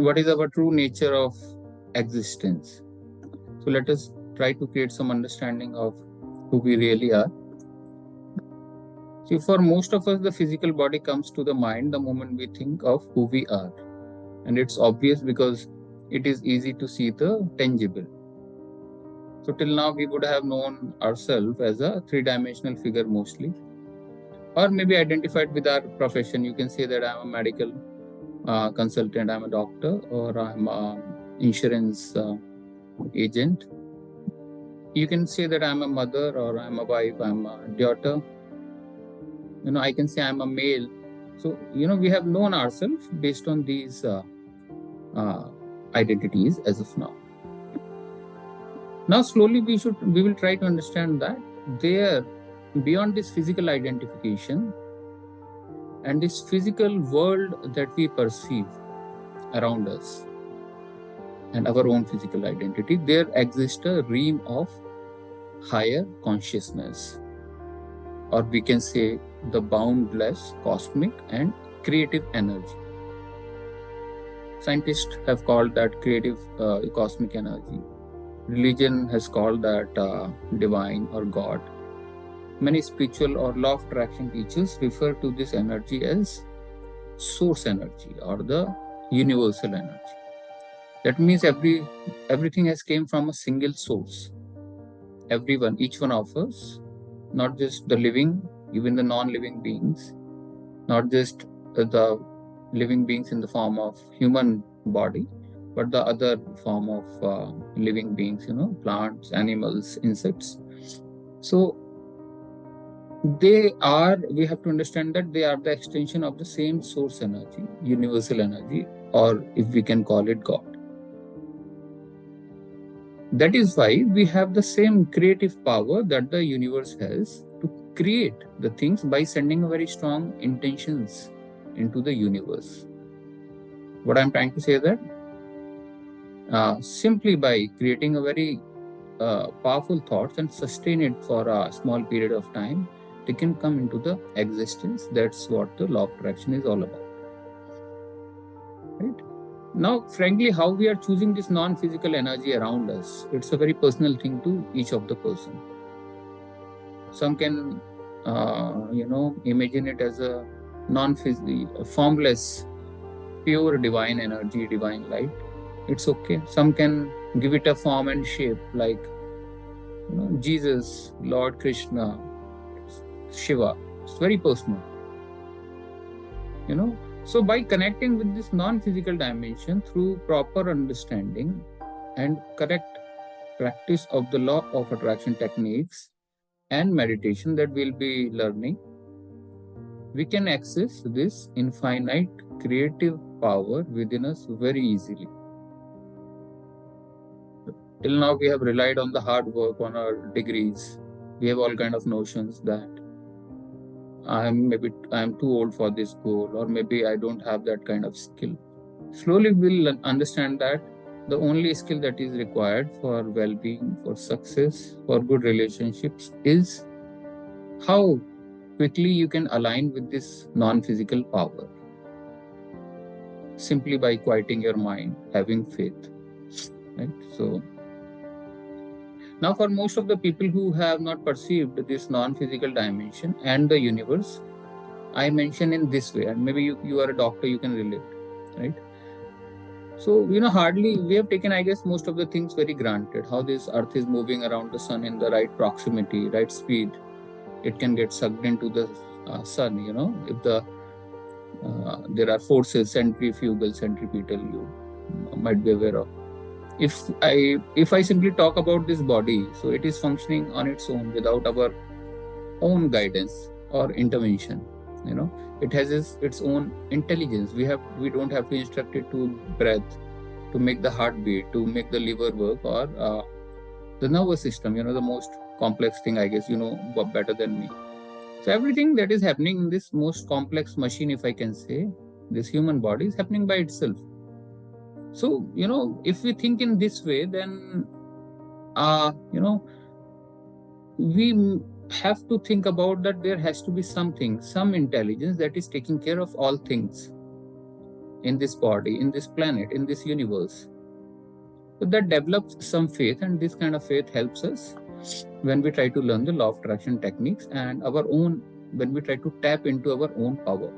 what is our true nature of existence. So let us try to create some understanding of who we really are. See, for most of us, the physical body comes to the mind the moment we think of who we are. And it's obvious because it is easy to see the tangible. So till now, we would have known ourselves as a three-dimensional figure mostly, or maybe identified with our profession. You can say that I'm a medical consultant, I'm a doctor, or I'm an insurance agent. You can say that I'm a mother, or I'm a wife, I'm a daughter. I can say I'm a male. So, we have known ourselves based on these identities as of now. Now, slowly we will try to understand that there, beyond this physical identification and this physical world that we perceive around us and our own physical identity, there exists a realm of higher consciousness, or we can say the boundless cosmic and creative energy. Scientists have called that creative cosmic energy. Religion has called that divine or God. Many spiritual or law of attraction teachers refer to this energy as source energy or the universal energy. That means everything has came from a single source. Everyone, each one of us, not just the living, even the non-living beings, not just the living beings in the form of human body, but the other form of living beings, plants, animals, insects. So we have to understand that they are the extension of the same source energy, universal energy, or if we can call it God. That is why we have the same creative power that the universe has to create the things by sending very strong intentions into the universe. What I'm trying to say is that simply by creating a very powerful thoughts and sustain it for a small period of time, they can come into the existence. That's what the law of attraction is all about. Right? Now, frankly, how we are choosing this non-physical energy around us, it's a very personal thing to each of the person. Some can, imagine it as a non-physical, formless, pure divine energy, divine light. It's okay. Some can give it a form and shape like, Jesus, Lord Krishna, Shiva. It's very personal. So by connecting with this non-physical dimension through proper understanding and correct practice of the law of attraction techniques and meditation that we'll be learning, we can access this infinite creative power within us very easily. Till now, we have relied on the hard work, on our degrees. We have all kind of notions that I'm too old for this goal, or maybe I don't have that kind of skill. Slowly, we'll understand that the only skill that is required for well-being, for success, for good relationships is how quickly you can align with this non-physical power. Simply by quieting your mind, having faith. Right? So now, for most of the people who have not perceived this non-physical dimension and the universe, I mention in this way, and maybe you are a doctor, you can relate, right? So, hardly we have taken, I guess, most of the things very granted. How this earth is moving around the sun in the right proximity, right speed. It can get sucked into the sun, if there are forces, centrifugal, centripetal, you might be aware of. If I simply talk about this body, so it is functioning on its own without our own guidance or intervention. It has its own intelligence. We don't have to instruct it to breath, to make the heart beat, to make the liver work, or the nervous system. The most complex thing, I guess, better than me. So everything that is happening in this most complex machine, if I can say, this human body is happening by itself. So, if we think in this way, then, we have to think about that there has to be something, some intelligence that is taking care of all things. in this body, in this planet, in this universe. So that develops some faith, and this kind of faith helps us when we try to learn the law of attraction techniques and our own, when we try to tap into our own power.